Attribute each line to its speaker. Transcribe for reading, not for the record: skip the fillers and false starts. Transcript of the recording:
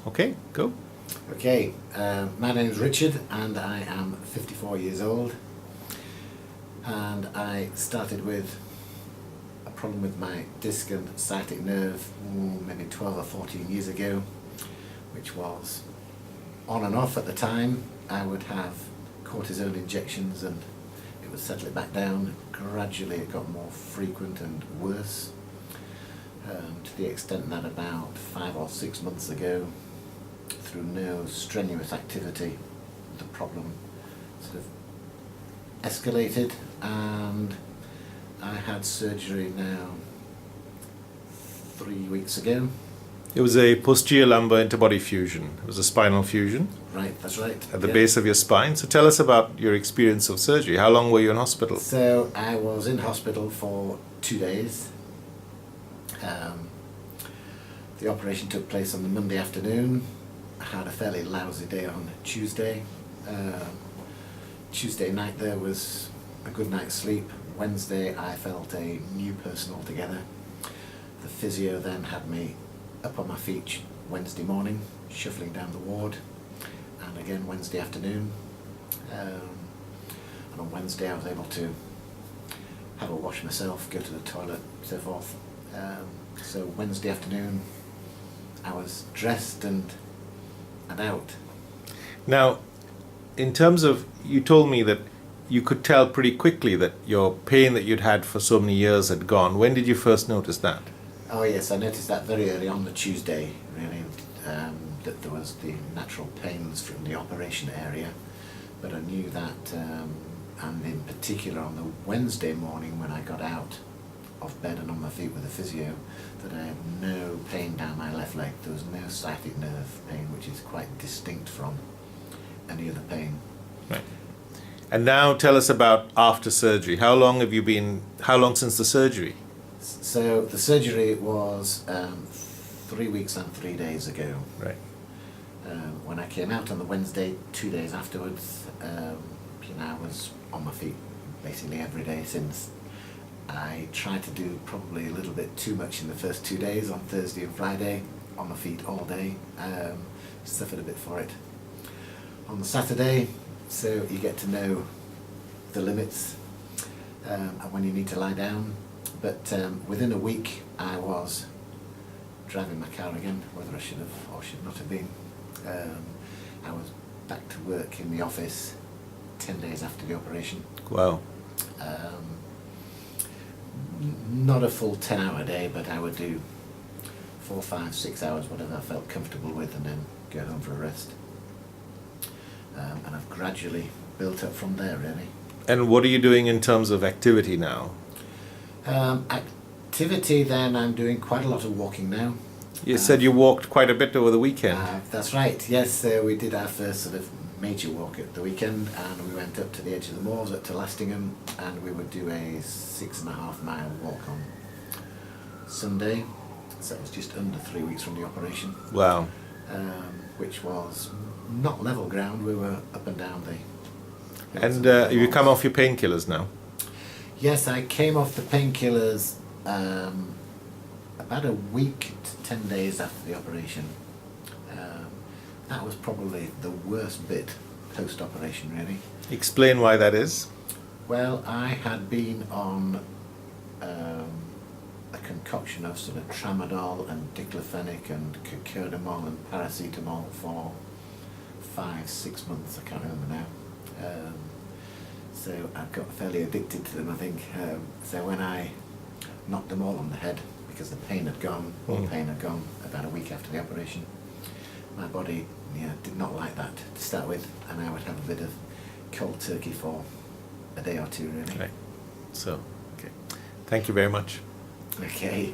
Speaker 1: Okay, go.
Speaker 2: Okay, my name is Richard and I am 54 years old, and I started with a problem with my disc and sciatic nerve maybe 12 or 14 years ago, which was on and off at the time. I would have cortisone injections and it would settle it back down. Gradually it got more frequent and worse, to the extent that about 5 or 6 months ago, through no strenuous activity, the problem sort of escalated, and I had surgery now 3 weeks ago.
Speaker 1: It was a posterior lumbar interbody fusion. It was a spinal fusion.
Speaker 2: Right, that's right.
Speaker 1: At the base of your spine. So tell us about your experience of surgery. How long were you in hospital?
Speaker 2: So I was in hospital for 2 days. The operation took place on the Monday afternoon. I had a fairly lousy day on Tuesday. Tuesday night there was a good night's sleep. Wednesday I felt a new person altogether. The physio then had me up on my feet Wednesday morning, shuffling down the ward, and again Wednesday afternoon. And on Wednesday I was able to have a wash myself, go to the toilet, so forth. So Wednesday afternoon I was dressed and out.
Speaker 1: Now, in terms of, you told me that you could tell pretty quickly that your pain that you'd had for so many years had gone. When did you first notice that?
Speaker 2: Oh yes, I noticed that very early on the Tuesday, really, that there was the natural pains from the operation area, but I knew that, and in particular on the Wednesday morning when I got out of bed and on my feet with the physio, that I had no pain down my left leg. There was no sciatic nerve pain, which is quite distinct from any other pain.
Speaker 1: Right. And now tell us about after surgery. How long since the surgery?
Speaker 2: So the surgery was 3 weeks and 3 days ago.
Speaker 1: Right.
Speaker 2: When I came out on the Wednesday, 2 days afterwards, I was on my feet basically every day since. I tried to do probably a little bit too much in the first 2 days, on Thursday and Friday, on my feet all day. Suffered a bit for it. On the Saturday, so you get to know the limits and when you need to lie down. But within a week I was driving my car again, whether I should have or should not have been. I was back to work in the office 10 days after the operation.
Speaker 1: Wow.
Speaker 2: Not a full 10-hour day, but I would do 4, 5, 6 hours, whatever I felt comfortable with, and then go home for a rest. And I've gradually built up from there, really.
Speaker 1: And what are you doing in terms of activity now?
Speaker 2: Activity, then, I'm doing quite a lot of walking now.
Speaker 1: You said you walked quite a bit over the weekend.
Speaker 2: That's right, yes. We did our first sort of major walk at the weekend, and we went up to the edge of the moors, up to Lastingham, and we would do a 6.5 mile walk on Sunday. So it was just under 3 weeks from the operation.
Speaker 1: Wow.
Speaker 2: Which was not level ground. We were up and down the...
Speaker 1: And you come off your painkillers now?
Speaker 2: Yes, I came off the painkillers about a week to 10 days after the operation. That was probably the worst bit post-operation, really.
Speaker 1: Explain why that is.
Speaker 2: Well, I had been on a concoction of sort of tramadol and diclofenac and cocodamol and paracetamol for 5, 6 months, I can't remember now. So I got fairly addicted to them, I think. So when I knocked them all on the head, because the pain had gone, all pain had gone about a week after the operation, my body did not like that to start with, and I would have a bit of cold turkey for a day or two, really.
Speaker 1: Right. So, okay. Thank you very much.
Speaker 2: Okay.